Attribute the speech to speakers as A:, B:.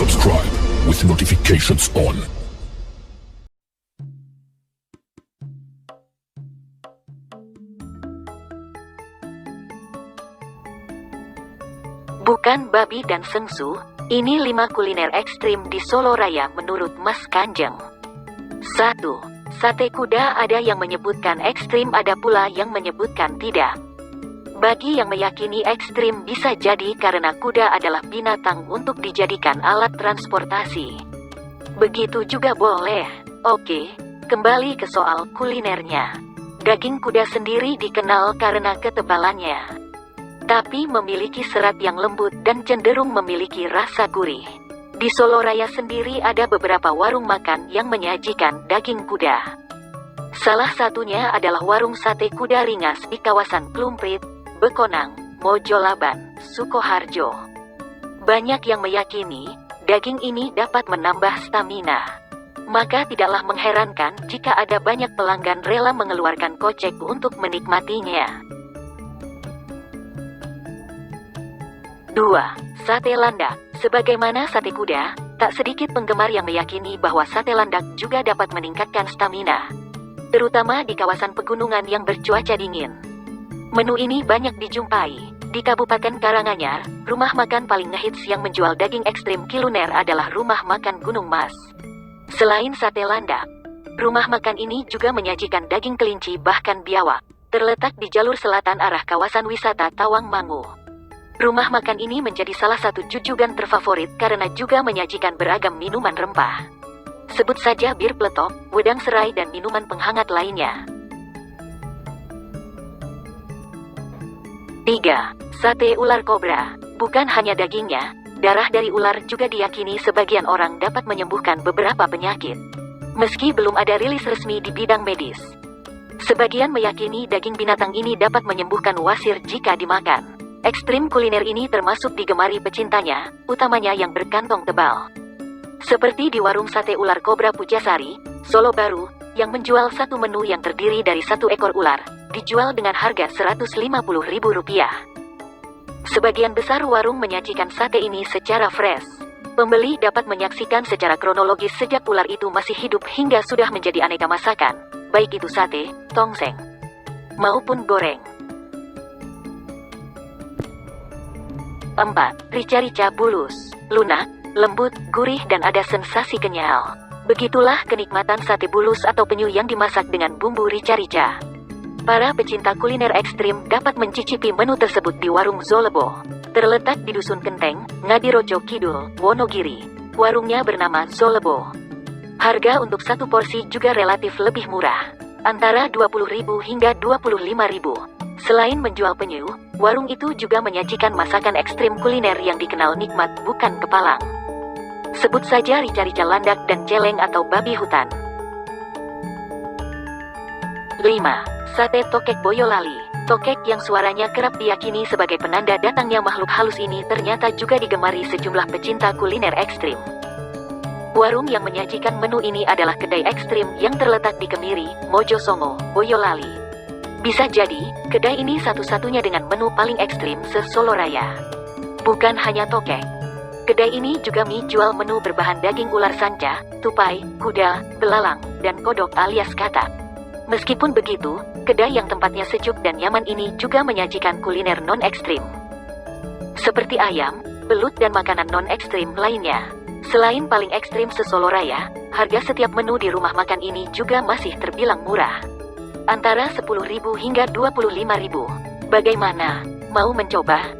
A: subscribe with notifications on.
B: Bukan babi dan sengsu, ini 5 kuliner ekstrim di Solo Raya menurut Mas Kanjeng. 1. Sate kuda. Ada yang menyebutkan ekstrim, ada pula yang menyebutkan tidak. Bagi yang meyakini ekstrim bisa jadi karena kuda adalah binatang untuk dijadikan alat transportasi. Begitu juga boleh. Oke, kembali ke soal kulinernya. Daging kuda sendiri dikenal karena ketebalannya, tapi memiliki serat yang lembut dan cenderung memiliki rasa gurih. Di Solo Raya sendiri ada beberapa warung makan yang menyajikan daging kuda. Salah satunya adalah warung sate kuda Ringas di kawasan Plumprit, Bekonang, Mojolaban, Sukoharjo. Banyak yang meyakini daging ini dapat menambah stamina. Maka tidaklah mengherankan jika ada banyak pelanggan rela mengeluarkan kocek untuk menikmatinya. 2. Sate landak. Sebagaimana sate kuda, tak sedikit penggemar yang meyakini bahwa sate landak juga dapat meningkatkan stamina, terutama di kawasan pegunungan yang bercuaca dingin. Menu ini banyak dijumpai di Kabupaten Karanganyar. Rumah makan paling ngehits yang menjual daging ekstrim kuliner adalah Rumah Makan Gunung Mas. Selain sate landak, rumah makan ini juga menyajikan daging kelinci bahkan biawak. Terletak di jalur selatan arah kawasan wisata Tawangmangu. Rumah makan ini menjadi salah satu jujugan terfavorit karena juga menyajikan beragam minuman rempah. Sebut saja bir peletok, wedang serai dan minuman penghangat lainnya. 3. Sate ular kobra. Bukan hanya dagingnya, darah dari ular juga diyakini sebagian orang dapat menyembuhkan beberapa penyakit. Meski belum ada rilis resmi di bidang medis, sebagian meyakini daging binatang ini dapat menyembuhkan wasir jika dimakan. Ekstrim kuliner ini termasuk digemari pecintanya, utamanya yang berkantong tebal. Seperti di warung sate ular kobra Pujasari, Solo Baru, yang menjual satu menu yang terdiri dari satu ekor ular, dijual dengan harga Rp150.000. Sebagian besar warung menyajikan sate ini secara fresh. Pembeli dapat menyaksikan secara kronologis sejak ular itu masih hidup hingga sudah menjadi aneka masakan, baik itu sate, tongseng, maupun goreng. 4. Rica-rica bulus. Lunak, lembut, gurih dan ada sensasi kenyal. Begitulah kenikmatan sate bulus atau penyu yang dimasak dengan bumbu rica-rica. Para pecinta kuliner ekstrim dapat mencicipi menu tersebut di warung Zolebo. Terletak di Dusun Kenteng, Ngadirojo Kidul, Wonogiri. Warungnya bernama Zolebo. Harga untuk satu porsi juga relatif lebih murah, antara Rp20.000 hingga Rp25.000. Selain menjual penyu, warung itu juga menyajikan masakan ekstrim kuliner yang dikenal nikmat bukan kepalang. Sebut saja rica-rica landak dan celeng atau babi hutan. 5. Sate tokek Boyolali. Tokek yang suaranya kerap diyakini sebagai penanda datangnya makhluk halus ini ternyata juga digemari sejumlah pecinta kuliner ekstrim. Warung yang menyajikan menu ini adalah kedai ekstrim yang terletak di Kemiri, Mojosongo, Boyolali. Bisa jadi, kedai ini satu-satunya dengan menu paling ekstrim se-Solo Raya. Bukan hanya tokek, kedai ini juga menjual menu berbahan daging ular sanca, tupai, kuda, belalang, dan kodok alias katak. Meskipun begitu, kedai yang tempatnya sejuk dan nyaman ini juga menyajikan kuliner non-ekstrim, seperti ayam, belut dan makanan non-ekstrim lainnya. Selain paling ekstrim se-Solo Raya, harga setiap menu di rumah makan ini juga masih terbilang murah, antara Rp10.000 hingga Rp25.000. Bagaimana? Mau mencoba?